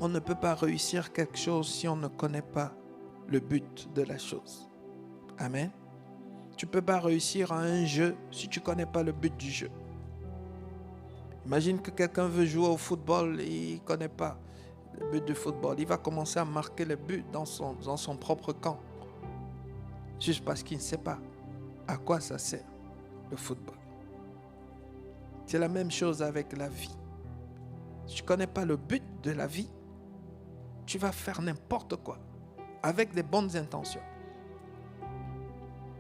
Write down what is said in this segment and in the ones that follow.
On ne peut pas réussir quelque chose si on ne connaît pas le but de la chose. Amen. Tu ne peux pas réussir à un jeu si tu ne connais pas le but du jeu. Imagine que quelqu'un veut jouer au football et il ne connaît pas le but du football. Il va commencer à marquer le but dans son propre camp. Juste parce qu'il ne sait pas à quoi ça sert le football. C'est la même chose avec la vie. Si tu ne connais pas le but de la vie, tu vas faire n'importe quoi avec des bonnes intentions.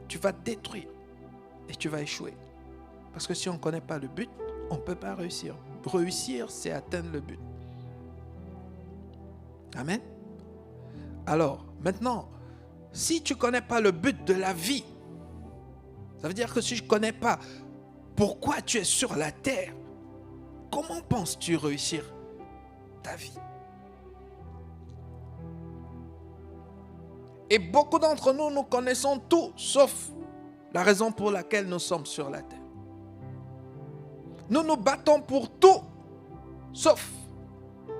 Tu vas détruire et tu vas échouer. Parce que si on ne connaît pas le but, on ne peut pas réussir. Réussir, c'est atteindre le but. Amen. Alors, maintenant, si tu ne connais pas le but de la vie, ça veut dire que si je ne connais pas pourquoi tu es sur la terre, comment penses-tu réussir ta vie? Et beaucoup d'entre nous, nous connaissons tout, sauf la raison pour laquelle nous sommes sur la terre. Nous nous battons pour tout, sauf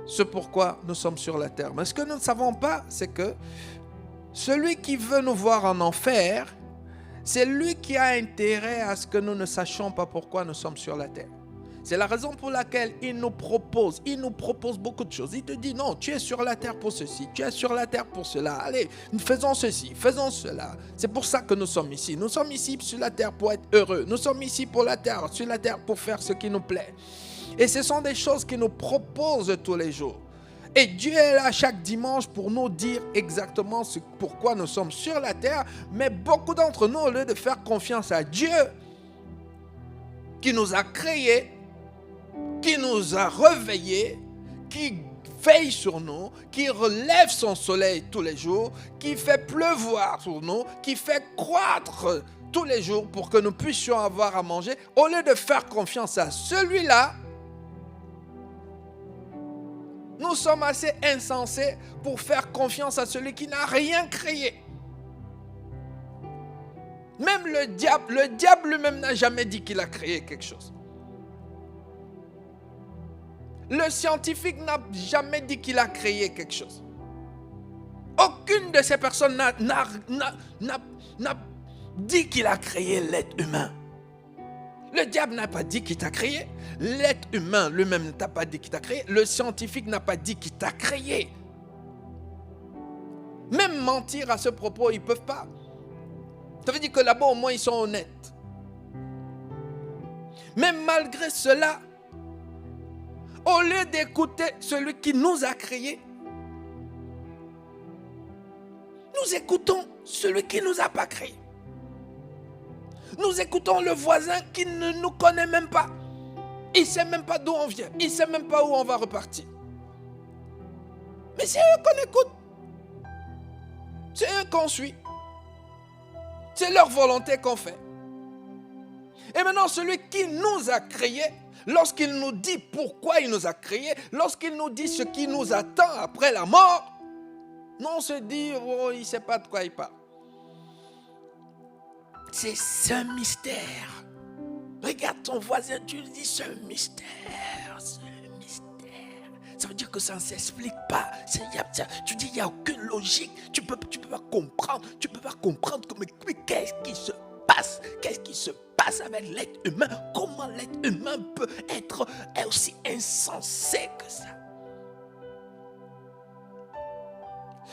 ce pourquoi nous sommes sur la terre. Mais ce que nous ne savons pas, c'est que celui qui veut nous voir en enfer, c'est lui qui a intérêt à ce que nous ne sachions pas pourquoi nous sommes sur la terre. C'est la raison pour laquelle il nous propose beaucoup de choses. Il te dit non, tu es sur la terre pour ceci, tu es sur la terre pour cela. Allez, faisons ceci, faisons cela. C'est pour ça que nous sommes ici. Nous sommes ici sur la terre pour être heureux. Nous sommes ici pour la terre, sur la terre pour faire ce qui nous plaît. Et ce sont des choses qu'il nous propose tous les jours. Et Dieu est là chaque dimanche pour nous dire exactement pourquoi nous sommes sur la terre. Mais beaucoup d'entre nous, au lieu de faire confiance à Dieu, qui nous a créés, qui nous a réveillés, qui veille sur nous, qui relève son soleil tous les jours, qui fait pleuvoir sur nous, qui fait croître tous les jours pour que nous puissions avoir à manger, au lieu de faire confiance à celui-là, nous sommes assez insensés pour faire confiance à celui qui n'a rien créé. Même le diable lui-même n'a jamais dit qu'il a créé quelque chose. Le scientifique n'a jamais dit qu'il a créé quelque chose. Aucune de ces personnes n'a dit qu'il a créé l'être humain. Le diable n'a pas dit qu'il t'a créé. L'être humain lui-même ne t'a pas dit qu'il t'a créé. Le scientifique n'a pas dit qu'il t'a créé. Même mentir à ce propos, ils ne peuvent pas. Ça veut dire que là-bas, au moins, ils sont honnêtes. Mais malgré cela, au lieu d'écouter celui qui nous a créés, nous écoutons celui qui ne nous a pas créés. Nous écoutons le voisin qui ne nous connaît même pas. Il ne sait même pas d'où on vient. Il ne sait même pas où on va repartir. Mais c'est eux qu'on écoute. C'est eux qu'on suit. C'est leur volonté qu'on fait. Et maintenant, celui qui nous a créés, lorsqu'il nous dit pourquoi il nous a créés, lorsqu'il nous dit ce qui nous attend après la mort, nous on se dit, oh, il ne sait pas de quoi il parle. C'est ce mystère. Regarde ton voisin, tu lui dis, c'est un mystère, c'est un mystère. Ça veut dire que ça ne s'explique pas. Tu dis, il n'y a aucune logique. Tu peux pas comprendre. Tu ne peux pas comprendre. Mais qu'est-ce qui se passe? Qu'est-ce qui se passe avec l'être humain? Comment l'être humain peut être aussi insensé que ça?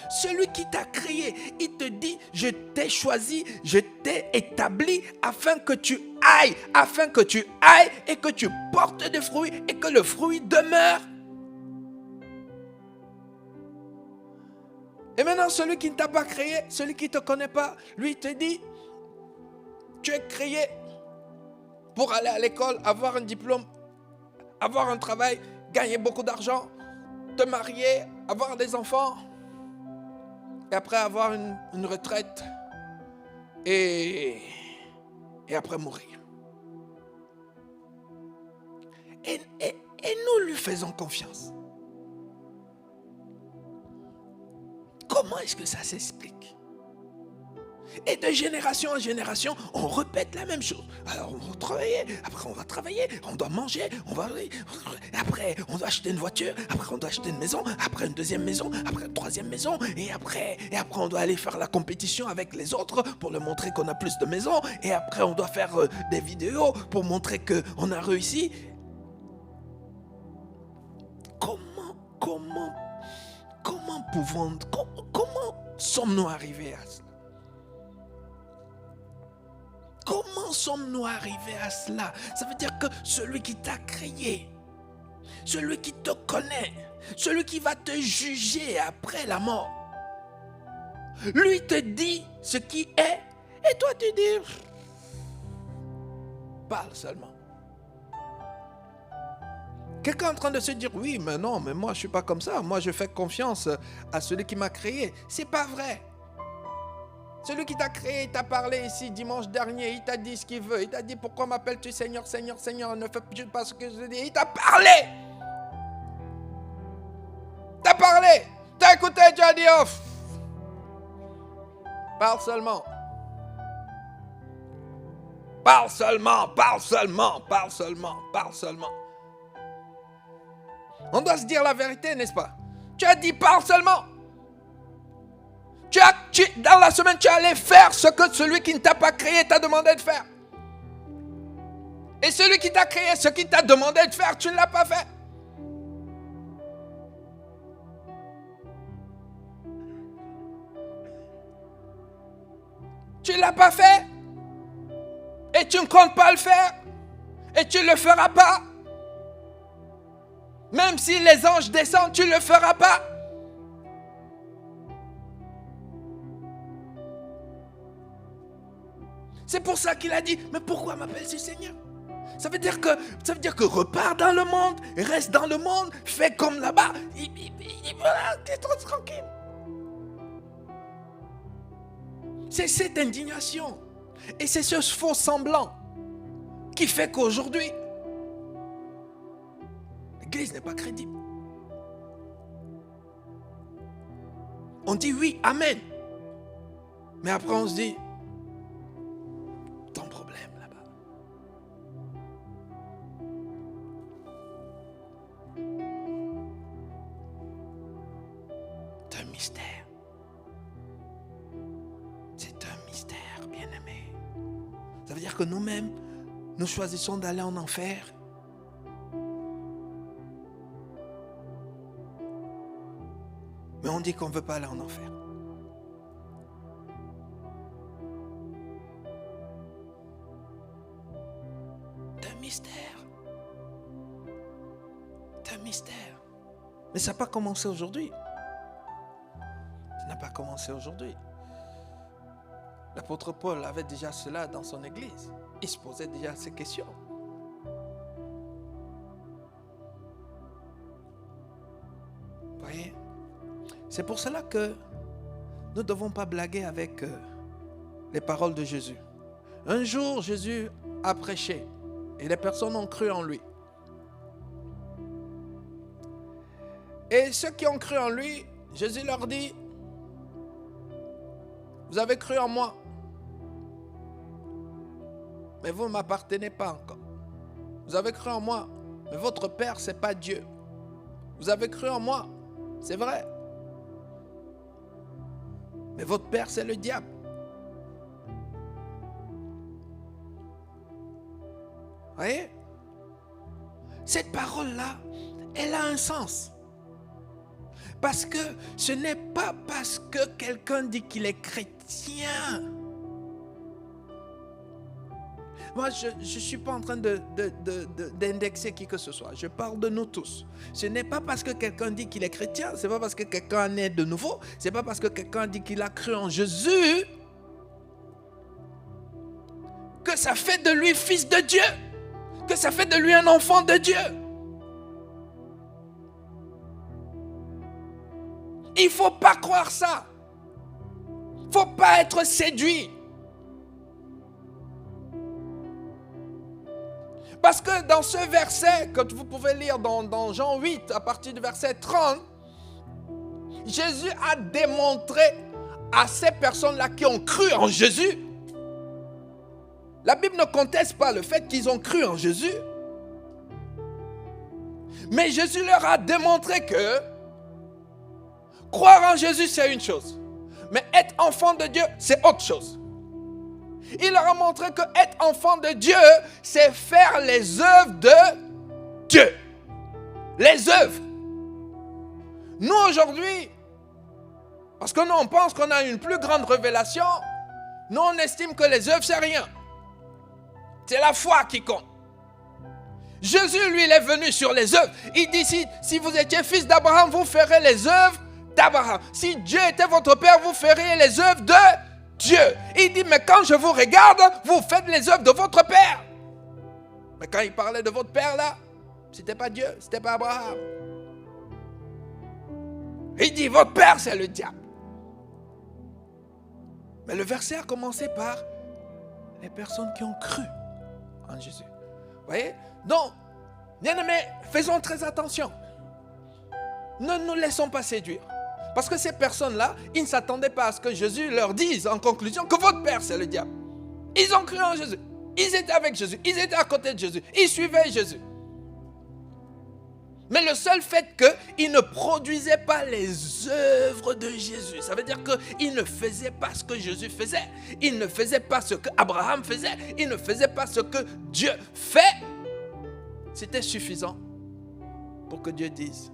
Celui qui t'a créé, il te dit, je t'ai choisi, je t'ai établi afin que tu ailles et que tu portes des fruits et que le fruit demeure. Et maintenant, celui qui ne t'a pas créé, celui qui ne te connaît pas, lui te dit, tu es créé pour aller à l'école, avoir un diplôme, avoir un travail, gagner beaucoup d'argent, te marier, avoir des enfants. Et après avoir une retraite et après mourir. Et nous lui faisons confiance. Comment est-ce que ça s'explique? Et de génération en génération, on répète la même chose. Alors on va travailler, après on va travailler, on doit manger, après on doit acheter une voiture, après on doit acheter une maison, après une deuxième maison, après une troisième maison, et après on doit aller faire la compétition avec les autres pour leur montrer qu'on a plus de maisons, et après on doit faire des vidéos pour montrer qu'on a réussi. Comment sommes-nous arrivés à cela? Comment sommes-nous arrivés à cela? Ça veut dire que celui qui t'a créé, celui qui te connaît, celui qui va te juger après la mort, lui te dit ce qui est, et toi tu dis, parle seulement. Quelqu'un est en train de se dire, oui, mais non, mais moi je ne suis pas comme ça, moi je fais confiance à celui qui m'a créé. C'est pas vrai. Celui qui t'a créé, il t'a parlé ici dimanche dernier, il t'a dit ce qu'il veut, il t'a dit pourquoi m'appelles-tu Seigneur, Seigneur, Seigneur, ne fais pas ce que je dis. Il t'a parlé. T'as parlé, t'as écouté, tu as dit off. Parle seulement. Parle seulement, parle seulement, parle seulement, parle seulement. On doit se dire la vérité, n'est-ce pas? Tu as dit parle seulement. Dans la semaine, tu allais faire ce que celui qui ne t'a pas créé t'a demandé de faire. Et celui qui t'a créé, ce qu'il t'a demandé de faire, tu ne l'as pas fait. Tu ne l'as pas fait. Et tu ne comptes pas le faire. Et tu ne le feras pas. Même si les anges descendent, tu ne le feras pas. C'est pour ça qu'il a dit, mais pourquoi m'appelles-tu Seigneur? Ça veut dire que repars dans le monde, reste dans le monde, fais comme là-bas. Voilà, t'es trop tranquille. C'est cette indignation et c'est ce faux semblant qui fait qu'aujourd'hui, l'Église n'est pas crédible. On dit oui, amen. Mais après on se dit, ton problème là-bas. C'est un mystère. C'est un mystère, bien-aimé. Ça veut dire que nous-mêmes, nous choisissons d'aller en enfer. Mais on dit qu'on ne veut pas aller en enfer. C'est un mystère. C'est un mystère. Mais ça n'a pas commencé aujourd'hui. Ça n'a pas commencé aujourd'hui. L'apôtre Paul avait déjà cela dans son église. Il se posait déjà ces questions. Vous voyez? C'est pour cela que nous ne devons pas blaguer avec les paroles de Jésus. Un jour, Jésus a prêché et les personnes ont cru en lui. Et ceux qui ont cru en lui, Jésus leur dit, vous avez cru en moi, mais vous ne m'appartenez pas encore. Vous avez cru en moi, mais votre Père, ce n'est pas Dieu. Vous avez cru en moi, c'est vrai. Mais votre père, c'est le diable. Vous voyez? Cette parole-là, elle a un sens. Parce que ce n'est pas parce que quelqu'un dit qu'il est chrétien. Moi, je ne suis pas en train d'indexer qui que ce soit. Je parle de nous tous. Ce n'est pas parce que quelqu'un dit qu'il est chrétien, ce n'est pas parce que quelqu'un est de nouveau, ce n'est pas parce que quelqu'un dit qu'il a cru en Jésus que ça fait de lui fils de Dieu, que ça fait de lui un enfant de Dieu. Il ne faut pas croire ça. Il ne faut pas être séduit. Parce que dans ce verset, que vous pouvez lire dans Jean 8, à partir du verset 30, Jésus a démontré à ces personnes-là qui ont cru en Jésus. La Bible ne conteste pas le fait qu'ils ont cru en Jésus. Mais Jésus leur a démontré que croire en Jésus, c'est une chose. Mais être enfant de Dieu, c'est autre chose. Il leur a montré que être enfant de Dieu, c'est faire les œuvres de Dieu. Les œuvres. Nous aujourd'hui, parce que nous on pense qu'on a une plus grande révélation, nous on estime que les œuvres c'est rien. C'est la foi qui compte. Jésus lui il est venu sur les œuvres. Il dit si vous étiez fils d'Abraham, vous ferez les œuvres d'Abraham. Si Dieu était votre père, vous feriez les œuvres de Dieu. Il dit mais quand je vous regarde, vous faites les œuvres de votre père. Mais quand il parlait de votre père là, c'était pas Dieu, c'était pas Abraham. Il dit votre père c'est le diable. Mais le verset a commencé par les personnes qui ont cru en Jésus. Vous voyez? Donc, bien-aimés, faisons très attention. Ne nous laissons pas séduire. Parce que ces personnes-là, ils ne s'attendaient pas à ce que Jésus leur dise en conclusion que votre père c'est le diable. Ils ont cru en Jésus. Ils étaient avec Jésus. Ils étaient à côté de Jésus. Ils suivaient Jésus. Mais le seul fait qu'ils ne produisaient pas les œuvres de Jésus, ça veut dire qu'ils ne faisaient pas ce que Jésus faisait. Ils ne faisaient pas ce qu'Abraham faisait. Ils ne faisaient pas ce que Dieu fait. C'était suffisant pour que Dieu dise,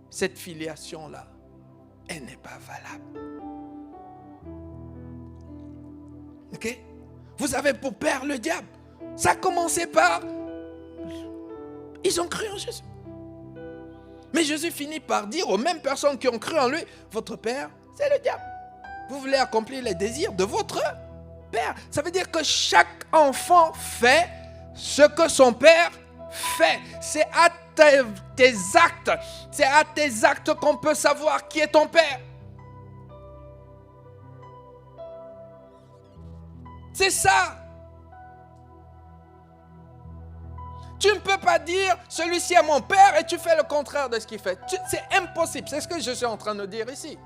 cette filiation-là, elle n'est pas valable. Ok? Vous avez pour père le diable. Ça a commencé par, ils ont cru en Jésus. Mais Jésus finit par dire aux mêmes personnes qui ont cru en lui, votre père, c'est le diable. Vous voulez accomplir les désirs de votre père. Ça veut dire que chaque enfant fait ce que son père fait. C'est à tes actes, c'est à tes actes qu'on peut savoir qui est ton père. C'est ça. Tu ne peux pas dire, celui-ci est mon père et tu fais le contraire de ce qu'il fait. C'est impossible. C'est ce que je suis en train de dire ici.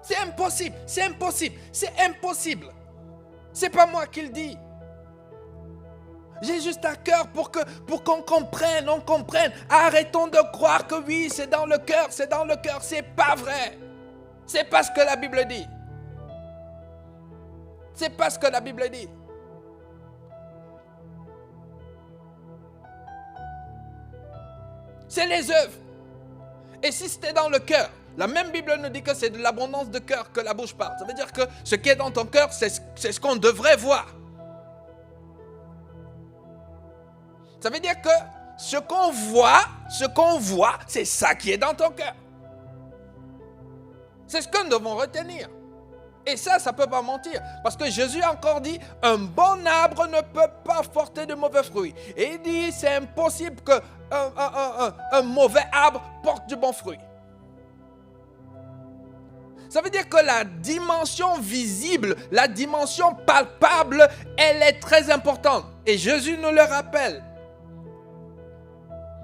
C'est impossible. C'est impossible. C'est impossible. C'est pas moi qui le dis. J'ai juste à cœur pour qu'on comprenne, on comprenne. Arrêtons de croire que oui, c'est dans le cœur, c'est dans le cœur. C'est pas vrai. C'est pas ce que la Bible dit. C'est pas ce que la Bible dit. C'est les œuvres. Et si c'était dans le cœur, la même Bible nous dit que c'est de l'abondance de cœur que la bouche parle. Ça veut dire que ce qui est dans ton cœur, c'est ce qu'on devrait voir. Ça veut dire que ce qu'on voit, c'est ça qui est dans ton cœur. C'est ce que nous devons retenir. Et ça ne peut pas mentir. Parce que Jésus a encore dit, un bon arbre ne peut pas porter de mauvais fruits. Et il dit, c'est impossible qu'un mauvais arbre porte du bon fruit. Ça veut dire que la dimension visible, la dimension palpable, elle est très importante. Et Jésus nous le rappelle.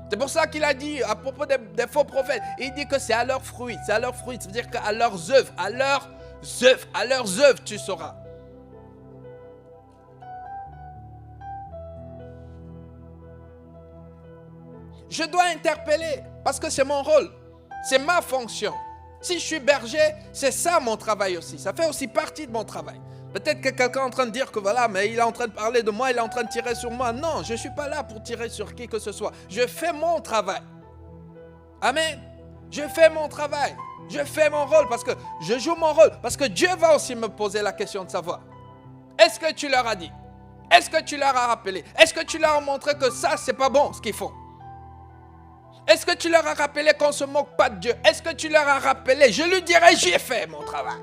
C'est pour ça qu'il a dit à propos des faux prophètes, il dit que c'est à leurs fruits, c'est à leurs fruits, ça veut dire qu'à leurs œuvres, à leurs œuvres tu sauras. Je dois interpeller parce que c'est mon rôle, c'est ma fonction. Si je suis berger, c'est ça mon travail aussi, ça fait aussi partie de mon travail. Peut-être que quelqu'un est en train de dire que voilà, mais il est en train de parler de moi, il est en train de tirer sur moi. Non, je ne suis pas là pour tirer sur qui que ce soit. Je fais mon travail. Amen. Je fais mon travail. Je fais mon rôle parce que je joue mon rôle. Parce que Dieu va aussi me poser la question de savoir. Est-ce que tu leur as dit? Est-ce que tu leur as rappelé? Est-ce que tu leur as montré que ça, c'est pas bon ce qu'ils font? Est-ce que tu leur as rappelé qu'on ne se moque pas de Dieu? Est-ce que tu leur as rappelé? Je lui dirai, j'ai fait mon travail.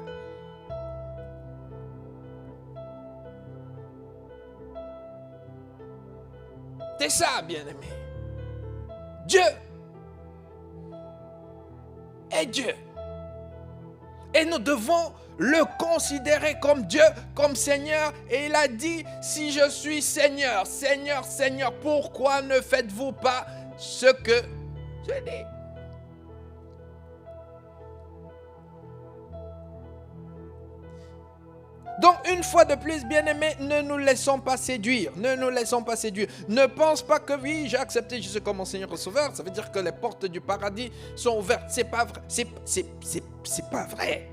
C'est ça, bien-aimé. Dieu est Dieu. Et nous devons le considérer comme Dieu, comme Seigneur. Et il a dit, si je suis Seigneur, Seigneur, Seigneur, pourquoi ne faites-vous pas ce que C'est dit. Donc, une fois de plus, bien-aimés, ne nous laissons pas séduire. Ne nous laissons pas séduire. Ne pense pas que oui, j'ai accepté Jésus comme mon Seigneur et Sauveur. Ça veut dire que les portes du paradis sont ouvertes. C'est pas vrai. C'est pas vrai.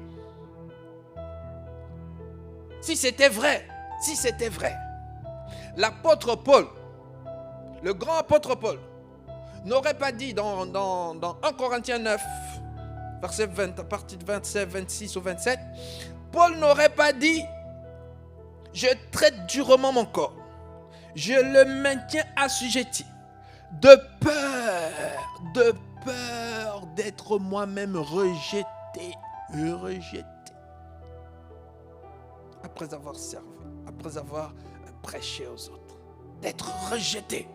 Si c'était vrai, l'apôtre Paul, le grand apôtre Paul, n'aurait pas dit dans 1 Corinthiens 9, verset 20, à partir de 27, 26 ou 27, Paul n'aurait pas dit « Je traite durement mon corps, je le maintiens assujetti, de peur d'être moi-même rejeté. Après avoir servi, après avoir prêché aux autres, d'être rejeté. »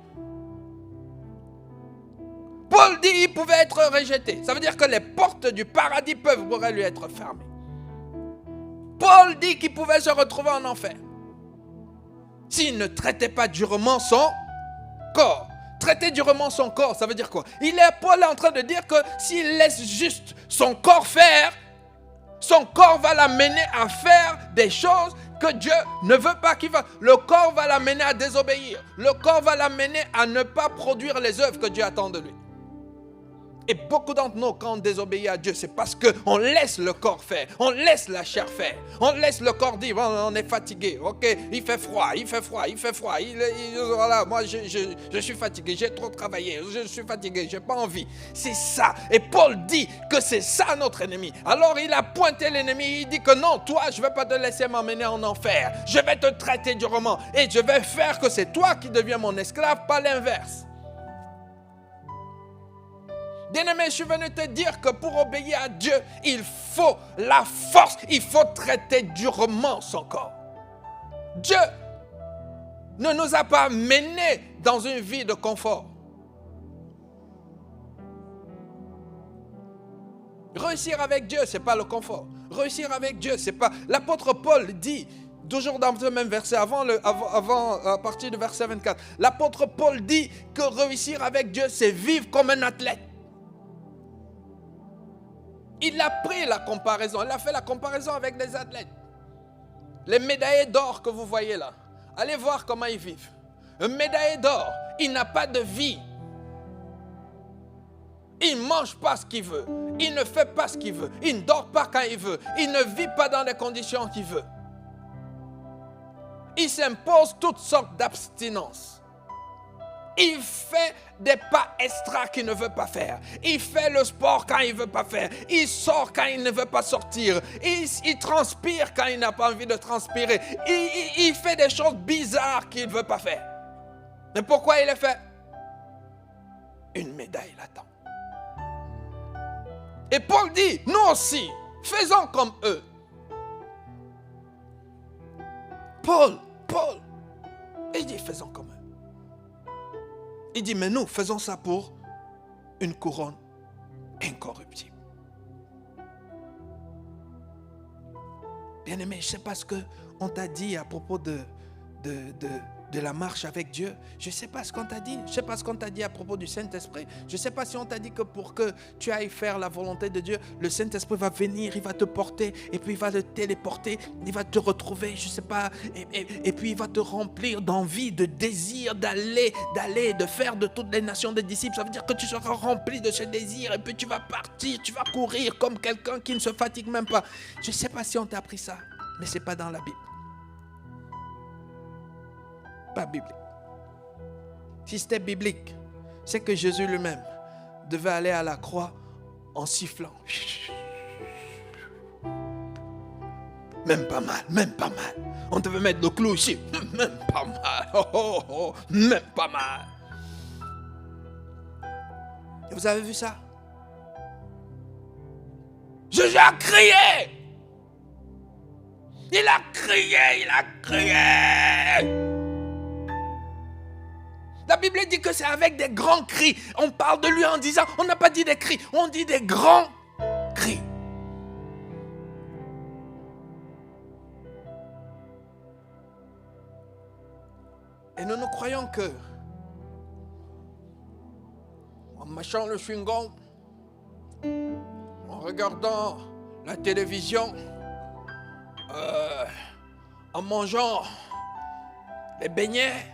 Paul dit qu'il pouvait être rejeté. Ça veut dire que les portes du paradis pourraient lui être fermées. Paul dit qu'il pouvait se retrouver en enfer s'il ne traitait pas durement son corps. Traiter durement son corps, ça veut dire quoi? Paul est en train de dire que s'il laisse juste son corps faire, son corps va l'amener à faire des choses que Dieu ne veut pas qu'il fasse. Le corps va l'amener à désobéir. Le corps va l'amener à ne pas produire les œuvres que Dieu attend de lui. Et beaucoup d'entre nous, quand on désobéit à Dieu, c'est parce qu'on laisse le corps faire, on laisse la chair faire, on laisse le corps dire, on est fatigué, ok, il fait froid, voilà, moi je suis fatigué, j'ai trop travaillé, je suis fatigué, j'ai pas envie. C'est ça. Et Paul dit que c'est ça notre ennemi. Alors il a pointé l'ennemi, il dit que non, toi, je ne vais pas te laisser m'emmener en enfer, je vais te traiter durement et je vais faire que c'est toi qui deviens mon esclave, pas l'inverse. Bien-aimé, je suis venu te dire que pour obéir à Dieu, il faut la force, il faut traiter durement son corps. Dieu ne nous a pas menés dans une vie de confort. Réussir avec Dieu, ce n'est pas le confort. Réussir avec Dieu, c'est pas... L'apôtre Paul dit, toujours dans ce même verset, à partir du verset 24, l'apôtre Paul dit que réussir avec Dieu, c'est vivre comme un athlète. Il a pris la comparaison, il a fait la comparaison avec les athlètes. Les médaillés d'or que vous voyez là, allez voir comment ils vivent. Un médaillé d'or, il n'a pas de vie. Il ne mange pas ce qu'il veut, il ne fait pas ce qu'il veut, il ne dort pas quand il veut, il ne vit pas dans les conditions qu'il veut. Il s'impose toutes sortes d'abstinences. Il fait des pas extra qu'il ne veut pas faire. Il fait le sport quand il ne veut pas faire. Il sort quand il ne veut pas sortir. Il transpire quand il n'a pas envie de transpirer. Il fait des choses bizarres qu'il ne veut pas faire. Mais pourquoi il les fait? Une médaille l'attend. Et Paul dit, nous aussi, faisons comme eux. Paul, il dit, faisons comme eux. Il dit, mais nous, faisons ça pour une couronne incorruptible. Bien-aimé, je ne sais pas ce qu'on t'a dit à propos de la marche avec Dieu. Je ne sais pas ce qu'on t'a dit. Je ne sais pas ce qu'on t'a dit à propos du Saint-Esprit. Je ne sais pas si on t'a dit que pour que tu ailles faire la volonté de Dieu, le Saint-Esprit va venir, il va te porter, et puis il va te téléporter, il va te retrouver, je ne sais pas, et puis il va te remplir d'envie, de désir d'aller, de faire de toutes les nations des disciples. Ça veut dire que tu seras rempli de ce désir, et puis tu vas partir, tu vas courir comme quelqu'un qui ne se fatigue même pas. Je ne sais pas si on t'a appris ça, mais ce n'est pas dans la Bible. Pas biblique. Si c'était biblique, c'est que Jésus lui-même devait aller à la croix en sifflant. Même pas mal. On devait mettre le clou ici. Même pas mal. Même pas mal. Et vous avez vu ça? Jésus a crié. Il a crié. La Bible dit que c'est avec des grands cris. On parle de lui en disant, on n'a pas dit des cris, on dit des grands cris. Et nous croyons que en mâchant le chewing-gum, en regardant la télévision, en mangeant les beignets.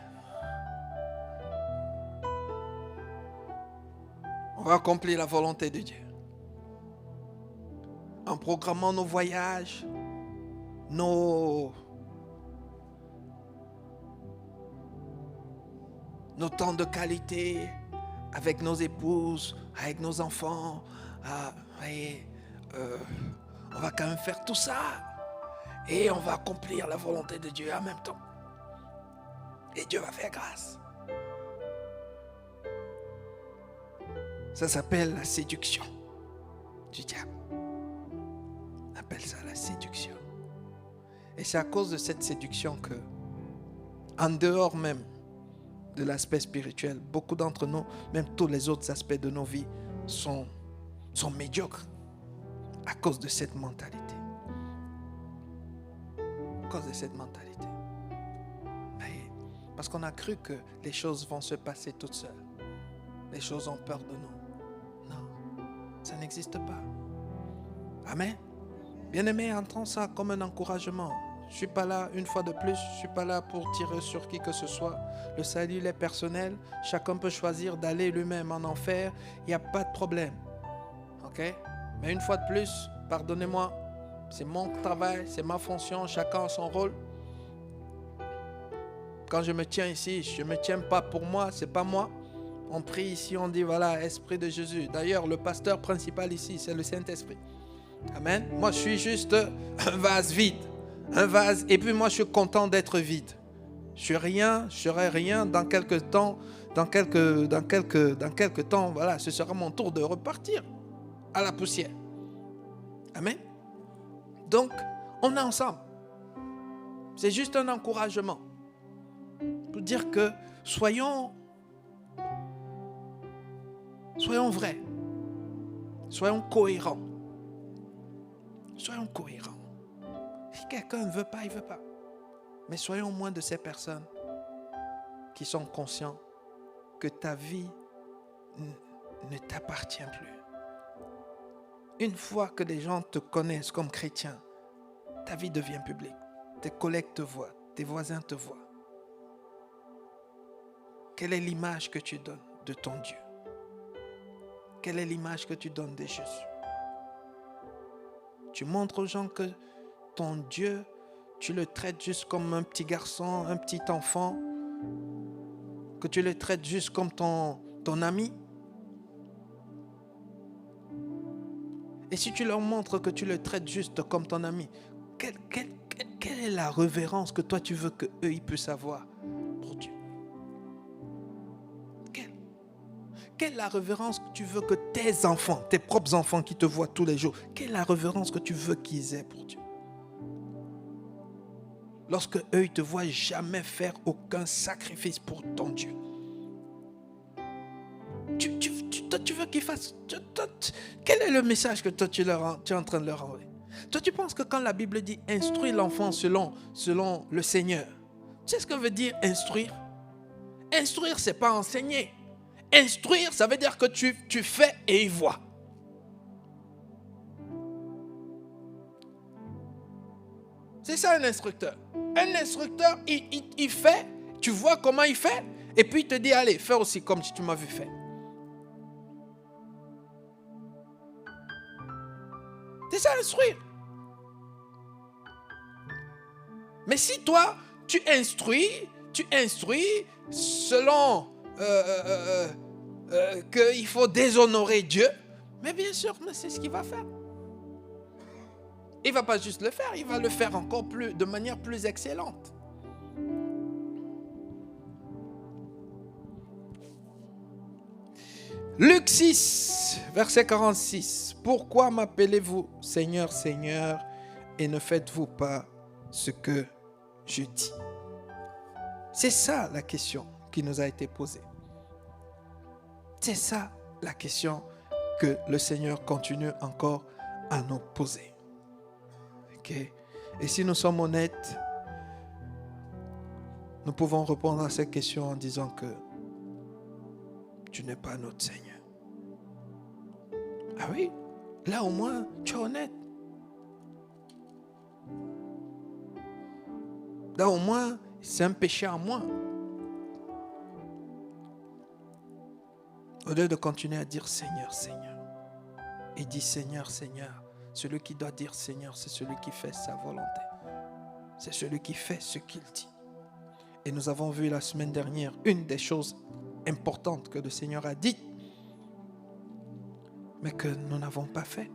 On va accomplir la volonté de Dieu. En programmant nos voyages, nos temps de qualité avec nos épouses, avec nos enfants. On va quand même faire tout ça. Et on va accomplir la volonté de Dieu en même temps. Et Dieu va faire grâce. Ça s'appelle la séduction du diable. On appelle ça la séduction. Et c'est à cause de cette séduction que, en dehors même de l'aspect spirituel, beaucoup d'entre nous, même tous les autres aspects de nos vies, sont médiocres à cause de cette mentalité. À cause de cette mentalité. Parce qu'on a cru que les choses vont se passer toutes seules. Les choses ont peur de nous. Non, ça n'existe pas. Amen. Bien-aimés, entends ça comme un encouragement. Je ne suis pas là, une fois de plus, je ne suis pas là pour tirer sur qui que ce soit. Le salut il est personnel. Chacun peut choisir d'aller lui-même en enfer. Il n'y a pas de problème. Ok? Mais une fois de plus, pardonnez-moi, c'est mon travail, c'est ma fonction, chacun a son rôle. Quand je me tiens ici, je ne me tiens pas pour moi, ce n'est pas moi. On prie ici, on dit voilà, Esprit de Jésus. D'ailleurs, le pasteur principal ici, c'est le Saint-Esprit. Amen. Moi, je suis juste un vase vide. Un vase, et puis moi, je suis content d'être vide. Je suis rien, je serai rien dans quelques temps. Dans quelques temps, voilà, ce sera mon tour de repartir à la poussière. Amen. Donc, on est ensemble. C'est juste un encouragement pour dire que soyons vrais. Soyons cohérents. Soyons cohérents. Si quelqu'un ne veut pas, il ne veut pas. Mais soyons moins de ces personnes qui sont conscients que ta vie ne t'appartient plus. Une fois que les gens te connaissent comme chrétien, ta vie devient publique. Tes collègues te voient, tes voisins te voient. Quelle est l'image que tu donnes de ton Dieu? Quelle est l'image que tu donnes de Jésus? Tu montres aux gens que ton Dieu, tu le traites juste comme un petit garçon, un petit enfant, que tu le traites juste comme ton ami. Et si tu leur montres que tu le traites juste comme ton ami, quelle est la révérence que toi tu veux qu'eux ils puissent avoir pour Dieu? Quelle est la révérence que tu veux que tes enfants, tes propres enfants qui te voient tous les jours, quelle est la révérence que tu veux qu'ils aient pour Dieu? Lorsque eux, ils te voient jamais faire aucun sacrifice pour ton Dieu. Toi, tu veux qu'ils fassent... Quel est le message que toi, tu es en train de leur envoyer? Toi, tu penses que quand la Bible dit « instruire l'enfant selon le Seigneur », tu sais ce que veut dire « instruire » ? Instruire, ce n'est pas enseigner. Instruire, ça veut dire que tu fais et il voit. C'est ça un instructeur. Un instructeur, il fait, tu vois comment il fait, et puis il te dit, allez, fais aussi comme tu m'as vu faire. C'est ça instruire. Mais si toi, tu instruis selon qu'il faut déshonorer Dieu, mais bien sûr, mais c'est ce qu'il va faire. Il ne va pas juste le faire, il va le faire encore plus, de manière plus excellente. Luc 6, verset 46. Pourquoi m'appelez-vous Seigneur, Seigneur, et ne faites-vous pas ce que je dis? C'est ça la question qui nous a été posée. C'est ça la question que le Seigneur continue encore à nous poser. Okay. Et si nous sommes honnêtes, nous pouvons répondre à cette question en disant que tu n'es pas notre Seigneur. Ah oui, là au moins, tu es honnête. Là au moins, c'est un péché en moins. Au lieu de continuer à dire Seigneur, Seigneur. Il dit Seigneur, Seigneur. Celui qui doit dire Seigneur, c'est celui qui fait sa volonté. C'est celui qui fait ce qu'il dit. Et nous avons vu la semaine dernière une des choses importantes que le Seigneur a dit, mais que nous n'avons pas fait.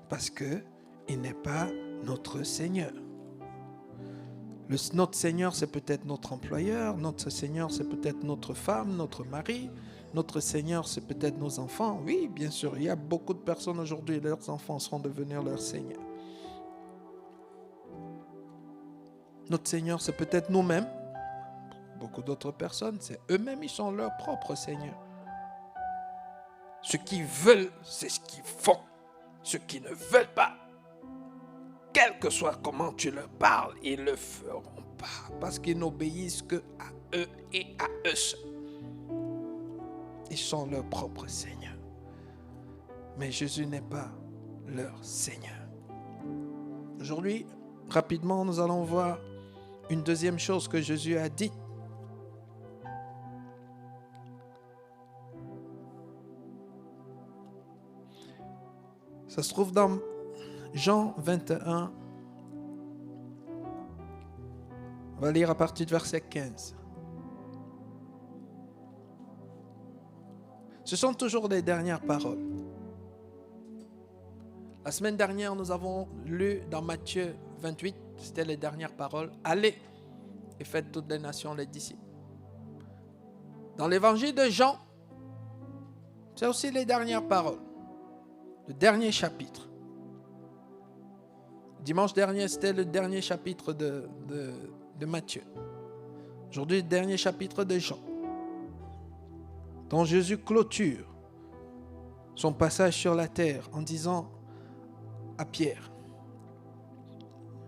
Parce qu'il n'est pas notre Seigneur. Notre Seigneur, c'est peut-être notre employeur. Notre Seigneur, c'est peut-être notre femme, notre mari. Notre Seigneur, c'est peut-être nos enfants. Oui, bien sûr, il y a beaucoup de personnes aujourd'hui, leurs enfants seront devenus leur Seigneur. Notre Seigneur, c'est peut-être nous-mêmes. Beaucoup d'autres personnes, c'est eux-mêmes, ils sont leur propre Seigneur. Ceux qui veulent, c'est ce qu'ils font. Ceux qui ne veulent pas, quel que soit comment tu leur parles, ils ne le feront pas. Parce qu'ils n'obéissent qu'à eux et à eux seuls. Ils sont leur propre Seigneur. Mais Jésus n'est pas leur Seigneur. Aujourd'hui, rapidement, nous allons voir une deuxième chose que Jésus a dit. Ça se trouve dans Jean 21. On va lire à partir du verset 15. Ce sont toujours les dernières paroles. La semaine dernière, nous avons lu dans Matthieu 28, c'était les dernières paroles. Allez et faites toutes les nations les disciples. Dans l'évangile de Jean, c'est aussi les dernières paroles. Le dernier chapitre. Dimanche dernier, c'était le dernier chapitre de Matthieu. Aujourd'hui, le dernier chapitre de Jean. Dont Jésus clôture son passage sur la terre en disant à Pierre,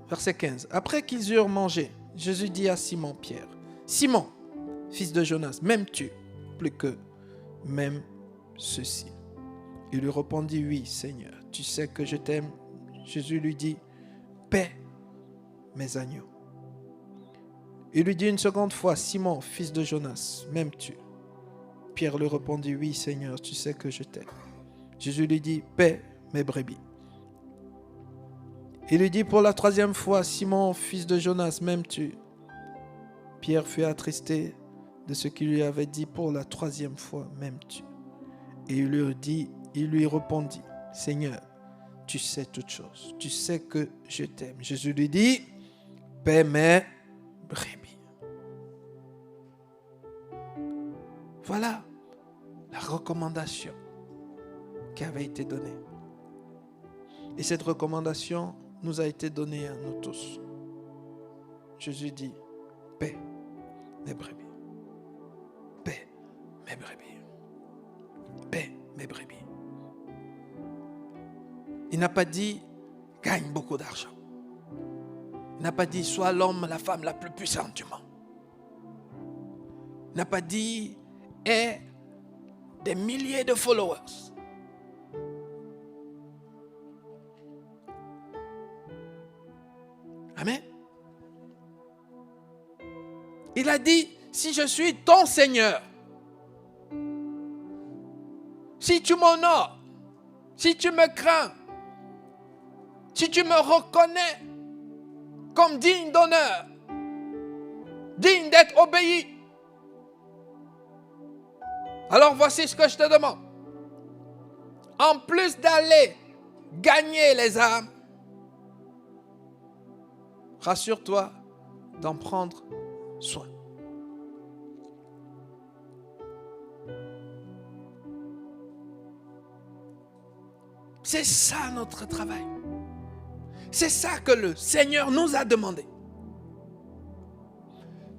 verset 15, après qu'ils eurent mangé, Jésus dit à Simon-Pierre, Simon, fils de Jonas, m'aimes-tu plus que même ceci? Il lui répondit, oui, Seigneur, tu sais que je t'aime. Jésus lui dit, paie mes agneaux. Il lui dit une seconde fois, Simon, fils de Jonas, m'aimes-tu? Pierre lui répondit, oui, Seigneur, tu sais que je t'aime. Jésus lui dit, paie mes brebis. Il lui dit pour la troisième fois, Simon, fils de Jonas, m'aimes-tu? Pierre fut attristé de ce qu'il lui avait dit pour la troisième fois, m'aimes-tu? Et il lui répondit, Seigneur, tu sais toutes choses, tu sais que je t'aime. Jésus lui dit, paie mes brebis. Voilà la recommandation qui avait été donnée. Et cette recommandation nous a été donnée à nous tous. Jésus dit, paie mes brebis. Paie mes brebis. Paie mes brebis. Il n'a pas dit, gagne beaucoup d'argent. Il n'a pas dit, sois l'homme, la femme la plus puissante du monde. Il n'a pas dit, aie des milliers de followers. Amen. Il a dit, si je suis ton Seigneur, si tu m'honores, si tu me crains, si tu me reconnais comme digne d'honneur, digne d'être obéi, alors voici ce que je te demande. En plus d'aller gagner les âmes, rassure-toi d'en prendre soin. C'est ça notre travail. C'est ça que le Seigneur nous a demandé.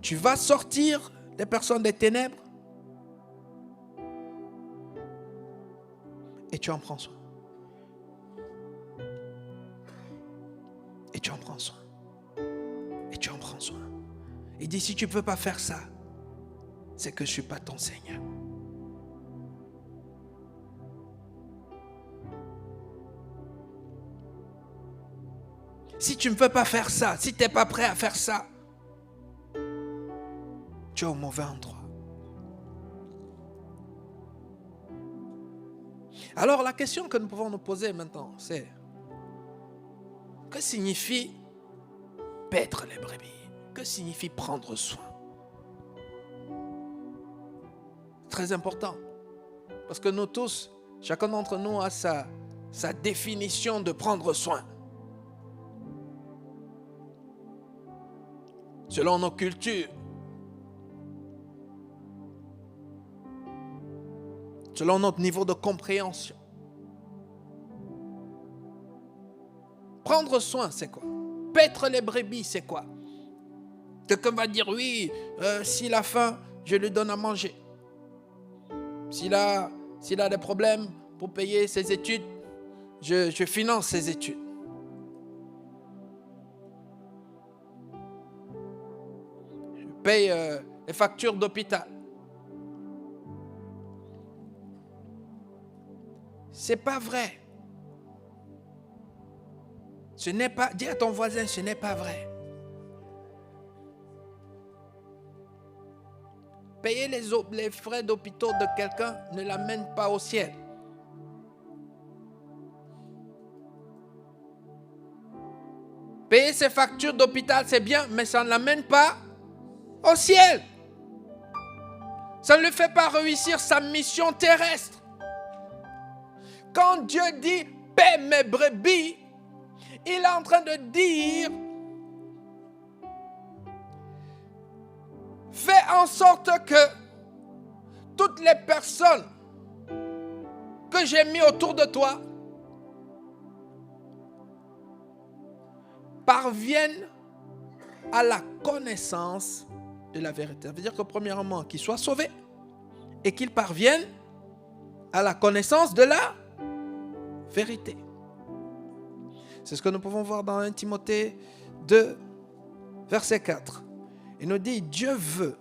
Tu vas sortir les personnes des ténèbres et tu en prends soin. Et tu en prends soin. Et tu en prends soin. Il dit, si tu ne peux pas faire ça, c'est que je ne suis pas ton Seigneur. Si tu ne veux pas faire ça, si tu n'es pas prêt à faire ça, tu es au mauvais endroit. Alors la question que nous pouvons nous poser maintenant, c'est que signifie paître les brebis? Que signifie prendre soin? Très important. Parce que nous tous, chacun d'entre nous a sa définition de prendre soin. Selon nos cultures, selon notre niveau de compréhension. Prendre soin, c'est quoi? Paître les brebis, c'est quoi? Quelqu'un va dire, oui, s'il a faim, je lui donne à manger. S'il a des problèmes pour payer ses études, je finance ses études. Je paye les factures d'hôpital. C'est pas vrai. Ce n'est pas, dis à ton voisin, ce n'est pas vrai. Payer les frais d'hôpital de quelqu'un ne l'amène pas au ciel. Payer ses factures d'hôpital, c'est bien, mais ça ne l'amène pas au ciel. Ça ne lui fait pas réussir sa mission terrestre. Quand Dieu dit « paie mes brebis », il est en train de dire « fais en sorte que toutes les personnes que j'ai mis autour de toi parviennent à la connaissance de la vérité. » Ça veut dire que premièrement, qu'ils soient sauvés et qu'ils parviennent à la connaissance de la vérité. C'est ce que nous pouvons voir dans 1 Timothée 2, verset 4. Il nous dit, Dieu veut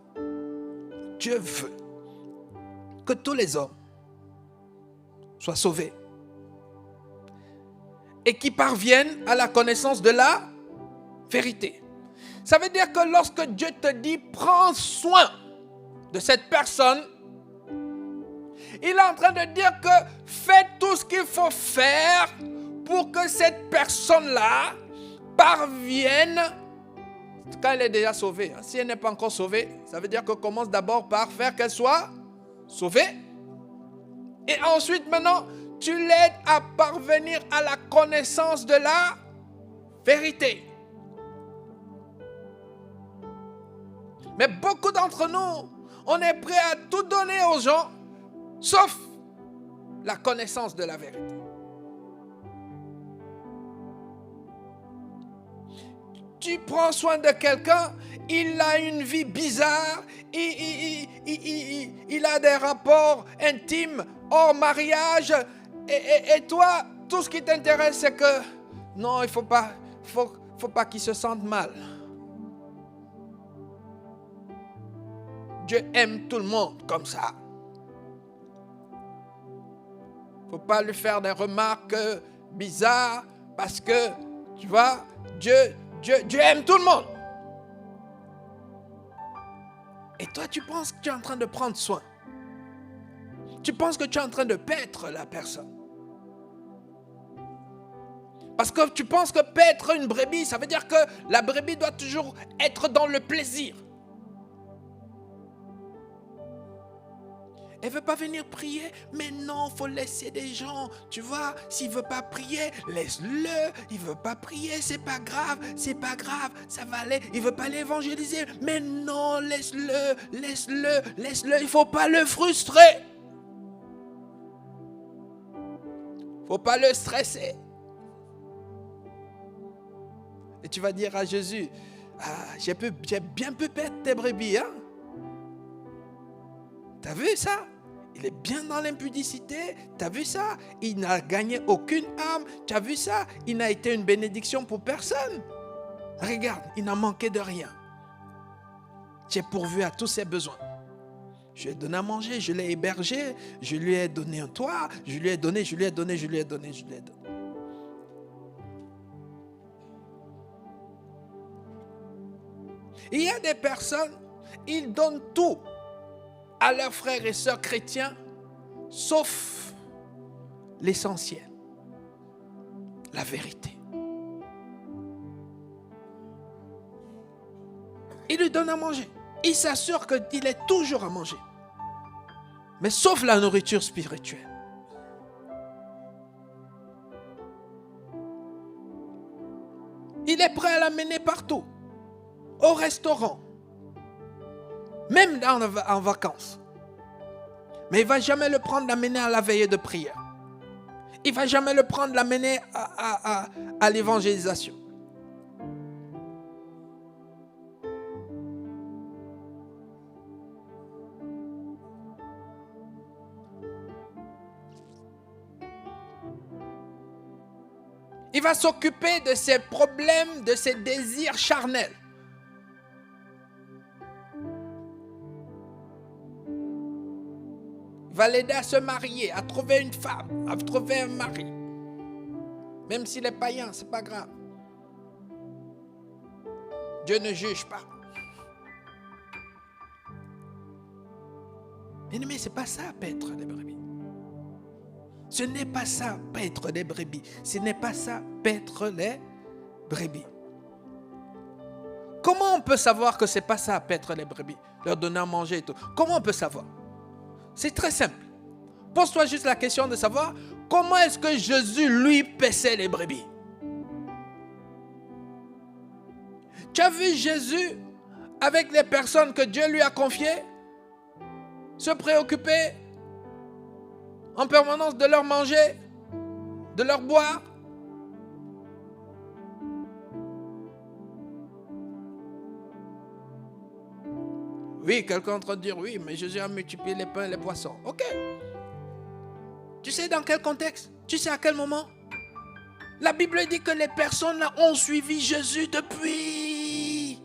que tous les hommes soient sauvés et qui parviennent à la connaissance de la vérité. Ça veut dire que lorsque Dieu te dit, prends soin de cette personne, il est en train de dire que fais tout ce qu'il faut faire pour que cette personne-là parvienne, quand elle est déjà sauvée. Si elle n'est pas encore sauvée, ça veut dire qu'on commence d'abord par faire qu'elle soit sauvée. Et ensuite, maintenant, tu l'aides à parvenir à la connaissance de la vérité. Mais beaucoup d'entre nous, on est prêt à tout donner aux gens, sauf la connaissance de la vérité. Tu prends soin de quelqu'un, il a une vie bizarre, il a des rapports intimes hors mariage, et toi, tout ce qui t'intéresse, c'est que non, il faut pas qu'il se sente mal. Dieu aime tout le monde comme ça. Il ne faut pas lui faire des remarques bizarres parce que, tu vois, Dieu aime tout le monde. Et toi, tu penses que tu es en train de prendre soin. Tu penses que tu es en train de paître la personne. Parce que tu penses que paître une brebis, ça veut dire que la brebis doit toujours être dans le plaisir. Elle ne veut pas venir prier, mais non, il faut laisser des gens. Tu vois, s'il ne veut pas prier, laisse-le. Il ne veut pas prier, c'est pas grave, ça va aller. Il ne veut pas l'évangéliser, mais non, laisse-le. Il ne faut pas le frustrer. Il ne faut pas le stresser. Et tu vas dire à Jésus, j'ai bien pu perdre tes brebis, hein? T'as vu ça? Il est bien dans l'impudicité. T'as vu ça? Il n'a gagné aucune âme. T'as vu ça? Il n'a été une bénédiction pour personne. Regarde, il n'a manqué de rien. J'ai pourvu à tous ses besoins. Je lui ai donné à manger, je l'ai hébergé, je lui ai donné un toit, je lui ai donné. Il y a des personnes, ils donnent tout à leurs frères et sœurs chrétiens, sauf l'essentiel, la vérité. Il lui donne à manger. Il s'assure qu'il est toujours à manger. Mais sauf la nourriture spirituelle. Il est prêt à l'amener partout. Au restaurant. Même en vacances. Mais il ne va jamais le prendre, l'amener à la veillée de prière. Il ne va jamais le prendre, l'amener à l'évangélisation. Il va s'occuper de ses problèmes, de ses désirs charnels. Il va l'aider à se marier, à trouver une femme, à trouver un mari. Même s'il est païen, ce n'est pas grave. Dieu ne juge pas. Mais ce n'est pas ça, paître des brebis. Ce n'est pas ça, paître des brebis. Ce n'est pas ça, paître les brebis. Comment on peut savoir que ce n'est pas ça, paître les brebis? Leur donner à manger et tout. Comment on peut savoir? C'est très simple. Pose-toi juste la question de savoir comment est-ce que Jésus, lui, paissait les brebis. Tu as vu Jésus avec les personnes que Dieu lui a confiées se préoccuper en permanence de leur manger, de leur boire? Oui, quelqu'un est en train de dire oui, mais Jésus a multiplié les pains et les poissons. Ok. Tu sais dans quel contexte? Tu sais à quel moment? La Bible dit que les personnes là ont suivi Jésus depuis.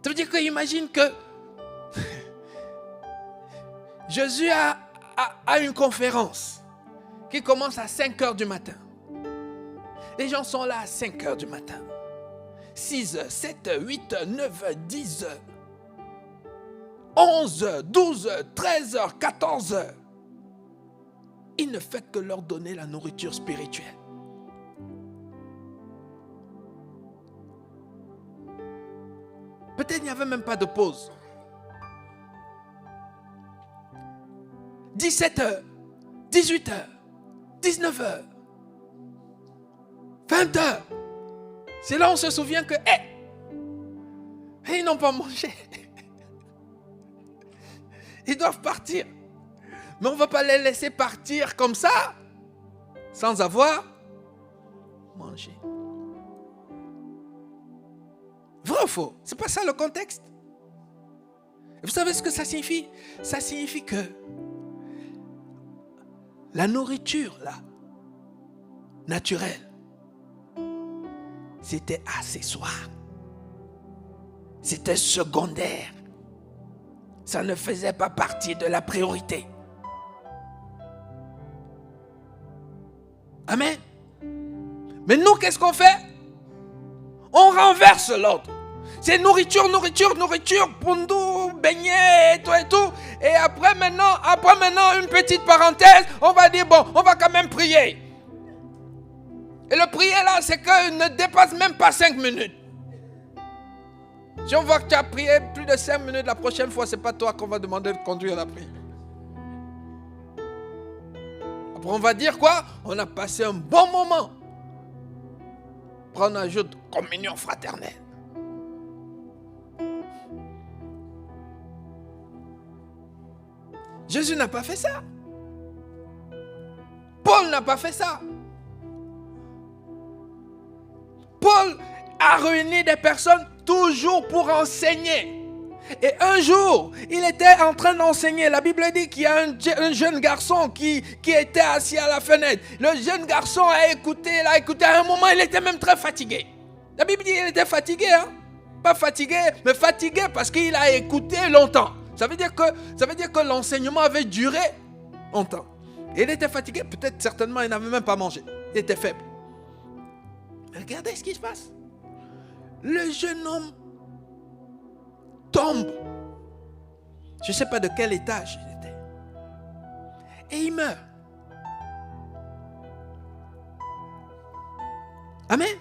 Ça veut dire qu'imagine que Jésus a une conférence qui commence à 5 heures du matin. Les gens sont là à 5 heures du matin. 6 heures, 7 heures, 8 heures, 9 heures, 10 heures. 11 heures, 12 heures, 13 heures, 14 heures. Il ne fait que leur donner la nourriture spirituelle. Peut-être il n'y avait même pas de pause. 17 heures, 18 heures, 19 heures, 20 heures. C'est là où on se souvient que, ils n'ont pas mangé. Ils doivent partir. Mais on ne va pas les laisser partir comme ça, sans avoir mangé. Vrai ou faux? Ce n'est pas ça le contexte. Et vous savez ce que ça signifie? Ça signifie que la nourriture, là, naturelle, c'était accessoire. C'était secondaire. Ça ne faisait pas partie de la priorité. Amen. Mais nous, qu'est-ce qu'on fait? On renverse l'ordre. C'est nourriture, nourriture, nourriture, pondou, beignet et tout. Et après maintenant, une petite parenthèse, on va dire, bon, on va quand même prier. Et le prier là, c'est qu'il ne dépasse même pas 5 minutes. Si on voit que tu as prié plus de 5 minutes, la prochaine fois, ce n'est pas toi qu'on va demander de conduire la prière. Après, on va dire quoi? On a passé un bon moment. Après, on ajoute communion fraternelle. Jésus n'a pas fait ça. Paul n'a pas fait ça. Paul a réuni des personnes toujours pour enseigner. Et un jour, il était en train d'enseigner. La Bible dit qu'il y a un jeune garçon qui était assis à la fenêtre. Le jeune garçon a écouté. À un moment, il était même très fatigué. La Bible dit qu'il était fatigué. Pas fatigué, mais fatigué parce qu'il a écouté longtemps. Ça veut dire que l'enseignement avait duré longtemps. Et il était fatigué. Peut-être, certainement, il n'avait même pas mangé. Il était faible. Regardez ce qui se passe. Le jeune homme tombe. Je ne sais pas de quel étage il était. Et il meurt. Amen.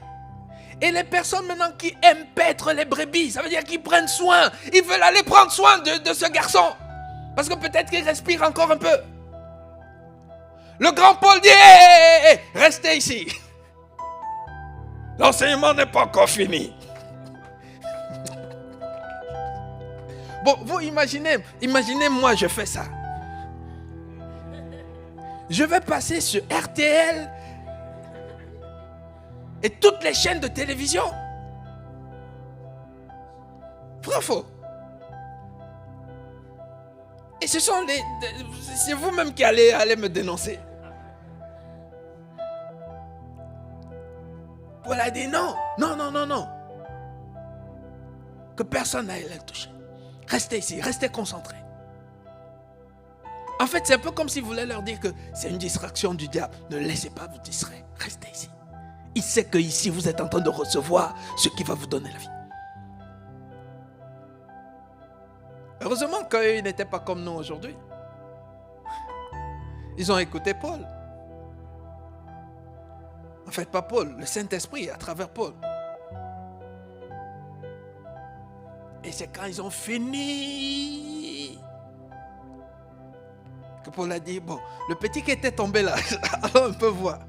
Et les personnes maintenant qui aiment paître les brebis, ça veut dire qu'ils prennent soin. Ils veulent aller prendre soin de ce garçon. Parce que peut-être qu'il respire encore un peu. Le grand Paul dit, hey, restez ici. L'enseignement n'est pas encore fini. Bon, vous imaginez moi je fais ça. Je vais passer sur RTL et toutes les chaînes de télévision. Vrai ou faux? Et ce sont c'est vous-même qui allez me dénoncer. Paul a dit non. Que personne n'aille le toucher. Restez ici, restez concentrés. En fait, c'est un peu comme s'il voulait leur dire que c'est une distraction du diable. Ne laissez pas vous distraire. Restez ici. Il sait que ici, vous êtes en train de recevoir ce qui va vous donner la vie. Heureusement qu'ils n'étaient pas comme nous aujourd'hui. Ils ont écouté Paul. En fait, pas Paul, le Saint-Esprit à travers Paul. Et c'est quand ils ont fini que Paul a dit, bon, le petit qui était tombé là, alors on peut voir.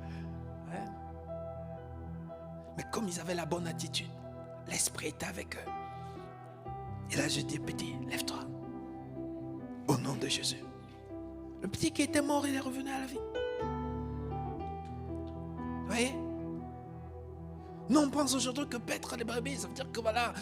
Mais comme ils avaient la bonne attitude, l'Esprit était avec eux. Et là, je dis, petit, lève-toi. Au nom de Jésus. Le petit qui était mort, il est revenu à la vie. Vous voyez? Nous, on pense aujourd'hui que paître les brebis, ça veut dire que voilà,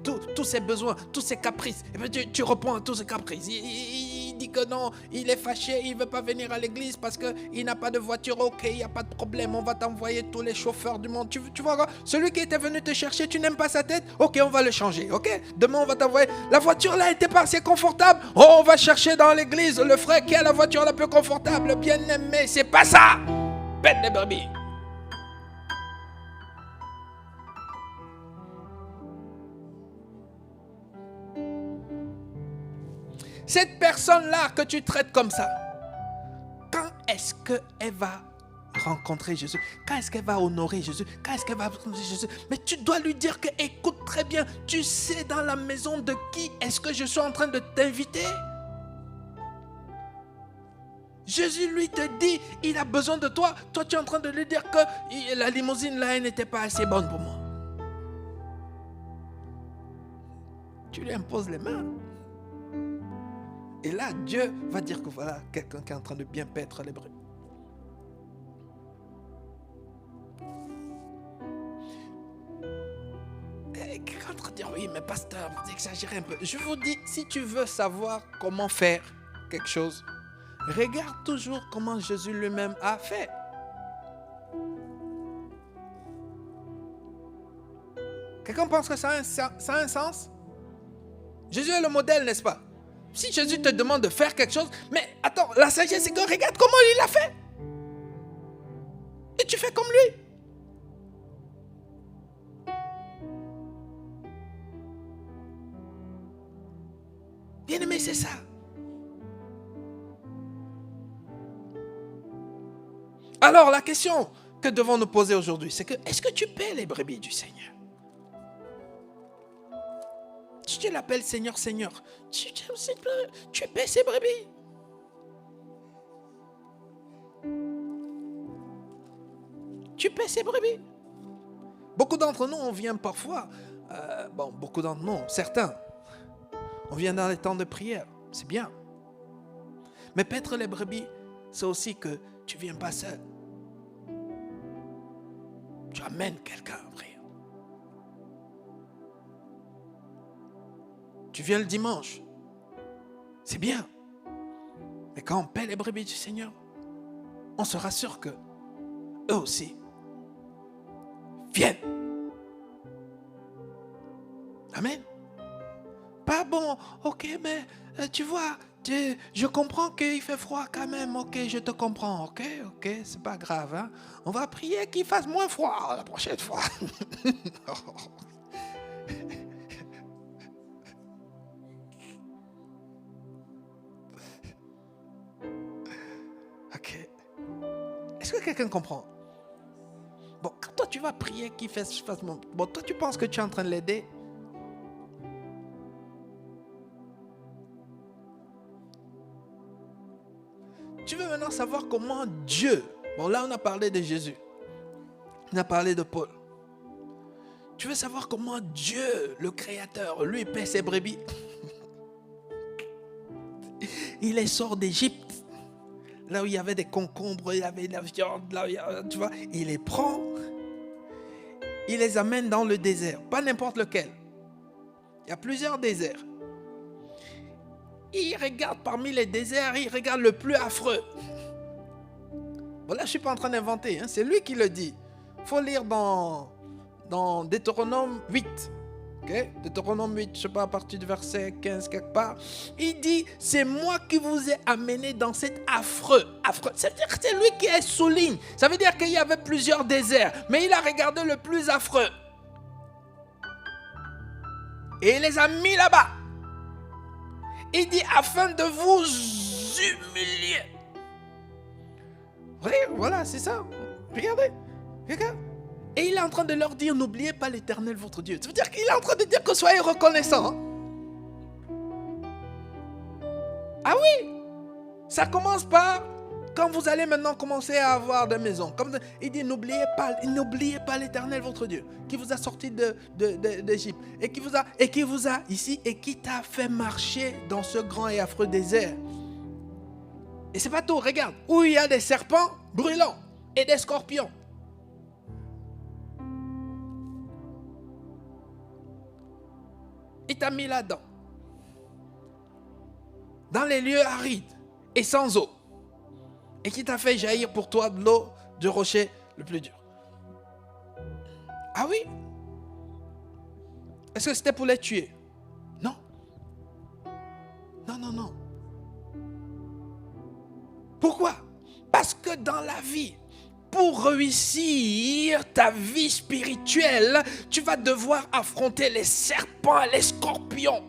tous ses besoins, tous ses caprices, et bien tu réponds à tous ses caprices. Il dit que non, il est fâché, il ne veut pas venir à l'église parce qu'il n'a pas de voiture. Ok, il n'y a pas de problème, on va t'envoyer tous les chauffeurs du monde. Tu vois, celui qui était venu te chercher, tu n'aimes pas sa tête? Ok, on va le changer, ok? Demain, on va t'envoyer. La voiture là n'était pas assez confortable. Oh, on va chercher dans l'église le frère qui a la voiture la plus confortable, bien aimé. C'est pas ça! Paître les brebis. Cette personne-là que tu traites comme ça, quand est-ce qu'elle va rencontrer Jésus? Quand est-ce qu'elle va honorer Jésus? Quand est-ce qu'elle va rencontrer Jésus? Mais tu dois lui dire que, écoute très bien, tu sais dans la maison de qui est-ce que je suis en train de t'inviter? Jésus lui te dit, il a besoin de toi. Toi, tu es en train de lui dire que la limousine là, elle n'était pas assez bonne pour moi. Tu lui imposes les mains. Et là, Dieu va dire que voilà, quelqu'un qui est en train de bien paître les brebis. Et quelqu'un est en train de dire, oui, mais pasteur, vous exagérez un peu. Je vous dis, si tu veux savoir comment faire quelque chose, regarde toujours comment Jésus lui-même a fait. Quelqu'un pense que ça a un sens? Jésus est le modèle, n'est-ce pas? Si Jésus te demande de faire quelque chose, mais attends, la sagesse, c'est que regarde comment il l'a fait. Et tu fais comme lui. Bien-aimé, c'est ça. Alors, la question que devons nous poser aujourd'hui, c'est que, est-ce que tu paies les brebis du Seigneur? Si tu l'appelles Seigneur, Seigneur, tu paies ses brebis. Tu paies ses brebis. Beaucoup d'entre nous, on vient parfois, beaucoup d'entre nous, certains, on vient dans les temps de prière, c'est bien. Mais paître les brebis, c'est aussi que tu ne viens pas seul. Tu amènes quelqu'un à prier. Tu viens le dimanche. C'est bien. Mais quand on paie les brebis du Seigneur, on se rassure que eux aussi viennent. Amen. Pas bon, ok, mais tu vois, je comprends qu'il fait froid quand même, ok, je te comprends, ok, c'est pas grave, hein. On va prier qu'il fasse moins froid la prochaine fois. Ok. Est-ce que quelqu'un comprend? Bon, quand toi tu vas prier qu'il fasse bon, toi tu penses que tu es en train de l'aider? Tu veux maintenant savoir comment Dieu... Bon, là on a parlé de Jésus. On a parlé de Paul. Tu veux savoir comment Dieu, le Créateur, lui paie ses brebis? Il les sort d'Égypte. Là où il y avait des concombres, il y avait de la viande, là où tu vois, il les prend, il les amène dans le désert, pas n'importe lequel. Il y a plusieurs déserts. Il regarde parmi les déserts, il regarde le plus affreux. Bon, là, je ne suis pas en train d'inventer, hein, c'est lui qui le dit. Il faut lire dans Deutéronome 8. Okay? Deutéronome 8, je ne sais pas, à partir du verset 15 quelque part. Il dit, c'est moi qui vous ai amené dans cet affreux. Ça veut dire que c'est lui qui est souligne. Ça veut dire qu'il y avait plusieurs déserts. Mais il a regardé le plus affreux. Et il les a mis là-bas. Il dit, afin de vous humilier. Oui, voilà, c'est ça. Regardez, regarde. Et il est en train de leur dire, n'oubliez pas l'Éternel votre Dieu. Ça veut dire qu'il est en train de dire que soyez reconnaissants. Ah oui, ça commence par, quand vous allez maintenant commencer à avoir des maisons. Comme il dit, n'oubliez pas l'Éternel votre Dieu, qui vous a sorti d'Égypte, et qui vous a ici, et qui t'a fait marcher dans ce grand et affreux désert. Et c'est pas tout, regarde, où il y a des serpents brûlants et des scorpions. Il t'a mis là-dedans. Dans les lieux arides et sans eau. Et qui t'a fait jaillir pour toi de l'eau du rocher le plus dur. Ah oui? Est-ce que c'était pour les tuer? Non. Non. Pourquoi? Parce que dans la vie, pour réussir ta vie spirituelle, tu vas devoir affronter les serpents et les scorpions.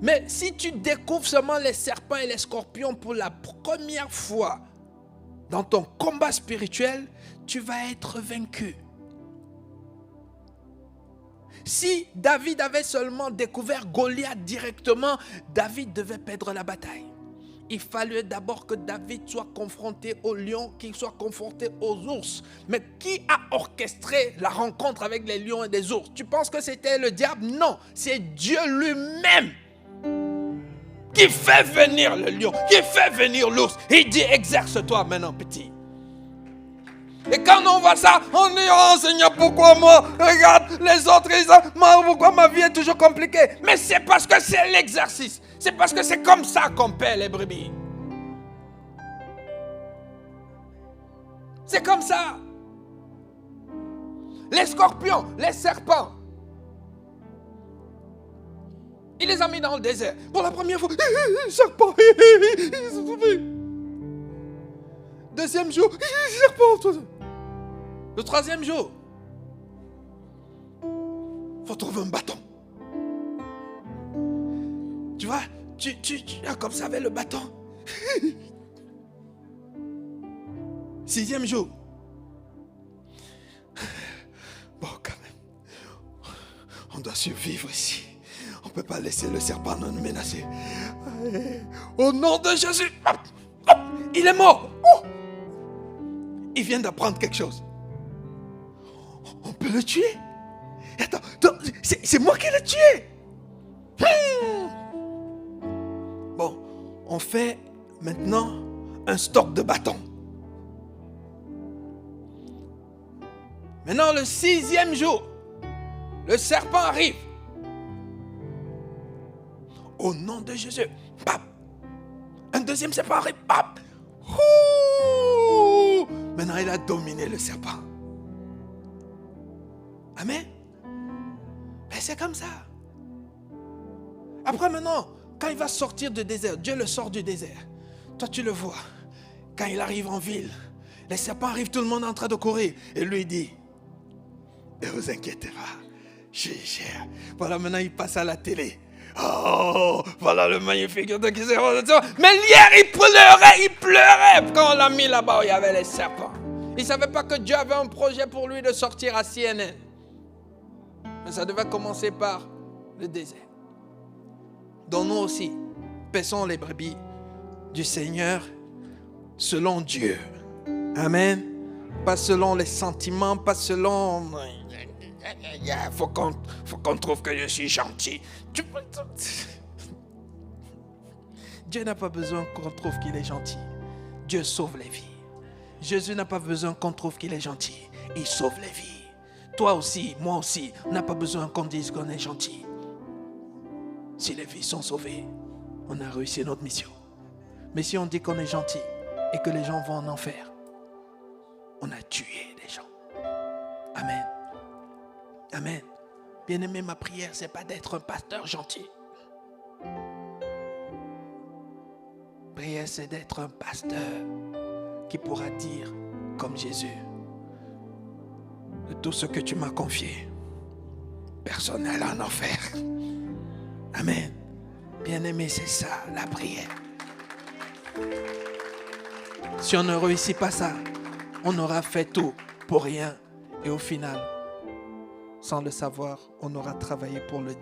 Mais si tu découvres seulement les serpents et les scorpions pour la première fois dans ton combat spirituel, tu vas être vaincu. Si David avait seulement découvert Goliath directement, David devait perdre la bataille. Il fallait d'abord que David soit confronté aux lions, qu'il soit confronté aux ours. Mais qui a orchestré la rencontre avec les lions et les ours? Tu penses que c'était le diable? Non, c'est Dieu lui-même qui fait venir le lion, qui fait venir l'ours. Il dit, exerce-toi maintenant, petit. Et quand on voit ça, on dit, oh Seigneur, pourquoi moi? Regarde, les autres, pourquoi ma vie est toujours compliquée? Mais c'est parce que c'est l'exercice. C'est parce que c'est comme ça qu'on paie les brebis. C'est comme ça. Les scorpions, les serpents, il les a mis dans le désert. Pour la première fois, serpent. Deuxième jour, serpent. Le troisième jour, il faut trouver un bâton. Tu vois, tu as comme ça avec le bâton. Sixième jour. Bon, quand même, on doit survivre ici. On ne peut pas laisser le serpent nous menacer. Au nom de Jésus, il est mort. Il vient d'apprendre quelque chose. On peut le tuer. Attends, c'est moi qui l'ai tué. Bon, on fait maintenant un stock de bâtons. Maintenant, le sixième jour, le serpent arrive. Au nom de Jésus, pap. Un deuxième serpent arrive, pap. Maintenant, il a dominé le serpent. Amen. Mais c'est comme ça. Après maintenant, quand il va sortir du désert, Dieu le sort du désert. Toi, tu le vois. Quand il arrive en ville, les serpents arrivent, tout le monde est en train de courir. Et lui dit, ne vous inquiétez pas, je gère. Voilà, maintenant il passe à la télé. Oh, voilà le magnifique. Mais hier, il pleurait quand on l'a mis là-bas où il y avait les serpents. Il ne savait pas que Dieu avait un projet pour lui de sortir à CNN. Mais ça devait commencer par le désert. Donc nous aussi, paissons les brebis du Seigneur selon Dieu. Amen. Pas selon les sentiments, pas selon... Faut qu'on trouve que je suis gentil. Dieu n'a pas besoin qu'on trouve qu'il est gentil. Dieu sauve les vies. Jésus n'a pas besoin qu'on trouve qu'il est gentil. Il sauve les vies. Toi aussi, moi aussi, on n'a pas besoin qu'on dise qu'on est gentil. Si les vies sont sauvées, on a réussi notre mission. Mais si on dit qu'on est gentil et que les gens vont en enfer, on a tué des gens. Amen. Amen. Bien-aimé, ma prière, ce n'est pas d'être un pasteur gentil. Prière, c'est d'être un pasteur qui pourra dire, comme Jésus, de tout ce que tu m'as confié, personne n'allait en enfer. Amen. Bien-aimé, c'est ça, la prière. Si on ne réussit pas ça, on aura fait tout pour rien. Et au final, sans le savoir, on aura travaillé pour le